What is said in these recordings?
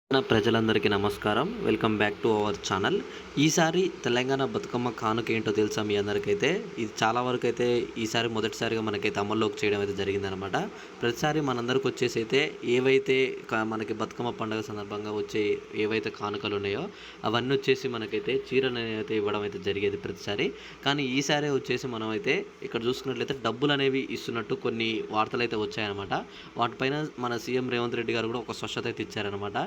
ప్రజలందరికీ నమస్కారం. Welcome back to our channel. ఈసారి తెలంగాణ బతుకమ్మ కానుక ఏంటో తెలుసా మీ అందరికైతే? ఇది చాలా వరకైతే ఈసారి మొదటిసారిగా మనకైతే అమల్లోకి చేయడం అయితే జరిగిందనమాట. ప్రతిసారి మనందరికొచ్చేసైతే ఏవైతే మనకి బతుకమ్మ పండుగ సందర్భంగా వచ్చే ఏవైతే కానుకలున్నాయో అవన్నీ వచ్చేసి మనకైతే చీరలనైతే ఇవ్వడం అయితే జరిగేది ప్రతిసారి. కానీ ఈసారి వచ్చేసి మనమైతే ఇక్కడ చూసుకున్నట్లయితే డబ్బులనేవి ఇస్తున్నట్టు కొన్ని వార్తలైతే వచ్చాయన్నమాట. వాటిపైన మన సీఎం రేవంత్ రెడ్డి గారు కూడా ఒక స్పష్టత అయితే ఇచ్చారనమాట.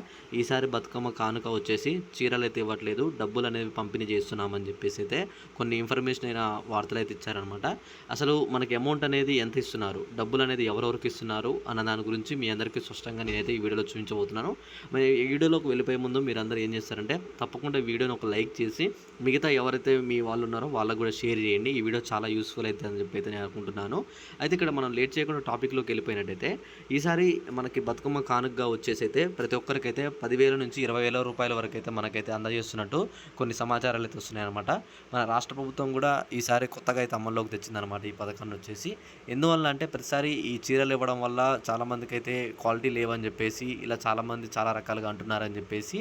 ఈసారి బతుకమ్మ కానుక వచ్చేసి చీరలైతే ఇవ్వట్లేదు, డబ్బులనేవి పంపిణీ చేస్తున్నామని చెప్పేసి అయితే కొన్ని ఇన్ఫర్మేషన్ అయిన వార్తలైతే ఇచ్చారనమాట. అసలు మనకి అమౌంట్ అనేది ఎంత ఇస్తున్నారు, డబ్బులు అనేది ఎవరెవరికి ఇస్తున్నారు అన్న దాని గురించి మీ అందరికీ స్పష్టంగా నేనైతే ఈ వీడియోలో చూపించబోతున్నాను. మరి ఈ వీడియోలోకి వెళ్ళిపోయే ముందు మీరందరూ ఏం చేస్తారంటే తప్పకుండా ఈ వీడియోని ఒక లైక్ చేసి మిగతా ఎవరైతే మీ వాళ్ళు ఉన్నారో వాళ్ళకు కూడా షేర్ చేయండి. ఈ వీడియో చాలా యూస్ఫుల్ అవుతుంది అని చెప్పి అయితే నేను అనుకుంటున్నాను. అయితే ఇక్కడ మనం లేట్ చేయకుండా టాపిక్లోకి వెళ్ళిపోయినట్టయితే ఈసారి మనకి బతుకమ్మ కానుకగా వచ్చేసి అయితే ప్రతి ఒక్కరికైతే 10,000 నుంచి 20,000 రూపాయల వరకు అయితే మనకైతే అందజేస్తున్నట్టు కొన్ని సమాచారాలు అయితే వస్తున్నాయన్నమాట. మన రాష్ట్ర ప్రభుత్వం కూడా ఈసారి కొత్తగా అయితే అమల్లోకి తెచ్చిందనమాట ఈ పథకాన్ని వచ్చేసి. ఎందువల్ల అంటే ప్రతిసారి ఈ చీరలు ఇవ్వడం వల్ల చాలామందికి అయితే క్వాలిటీ లేవని చెప్పేసి ఇలా చాలామంది చాలా రకాలుగా అంటున్నారని చెప్పేసి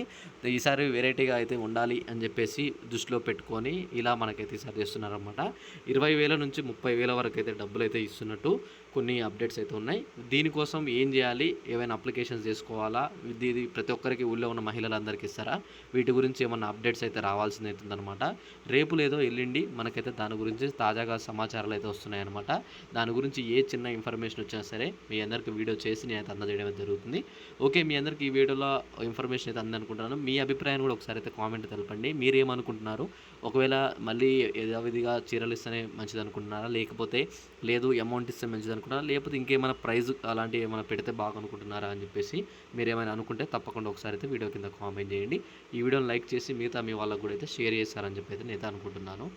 ఈసారి వెరైటీగా అయితే ఉండాలి అని చెప్పేసి దృష్టిలో పెట్టుకొని ఇలా మనకైతే ఈసారి చేస్తున్నారనమాట. 20,000 నుంచి 30,000 వరకు అయితే డబ్బులు అయితే ఇస్తున్నట్టు కొన్ని అప్డేట్స్ అయితే ఉన్నాయి. దీనికోసం ఏం చేయాలి, ఏవైనా అప్లికేషన్స్ చేసుకోవాలా, ఇది ప్రతి ఒక్కరికి ఊళ్ళో ఉన్న మహిళలందరికీ ఇస్తారా, వీటి గురించి ఏమన్నా అప్డేట్స్ అయితే రావాల్సింది అవుతుందన్నమాట. రేపు లేదో ఎల్లుండి మనకైతే దాని గురించి తాజాగా సమాచారాలు అయితే వస్తున్నాయన్నమాట. దాని గురించి ఏ చిన్న ఇన్ఫర్మేషన్ వచ్చినా సరే మీ అందరికీ వీడియో చేసి నేనైతే అందజేయడం జరుగుతుంది. ఓకే, మీ అందరికీ ఈ వీడియోలో ఇన్ఫర్మేషన్ అయితే అందనుకుంటున్నాను. మీ అభిప్రాయాన్ని కూడా ఒకసారి అయితే కామెంట్ తెలపండి. మీరేమనుకుంటున్నారు? ఒకవేళ మళ్ళీ యథావిధిగా చీరలు ఇస్తేనే మంచిది అనుకుంటున్నారా, లేకపోతే లేదు అమౌంట్ ఇస్తే మంచిది అనుకుంటున్నారా, లేకపోతే ఇంకేమైనా ప్రైజ్ అలాంటివి ఏమైనా పెడితే బాగా అనుకుంటున్నారా అని చెప్పేసి మీరేమైనా అనుకుంటే తప్పకుండా ఒకసారి అయితే వీడియో కింద కామెంట్ చేయండి. ఈ వీడియోని లైక్ చేసి మిగతా మీ వాళ్ళకు కూడా అయితే షేర్ చేస్తారని చెప్పి అయితే నేను అనుకుంటున్నాను.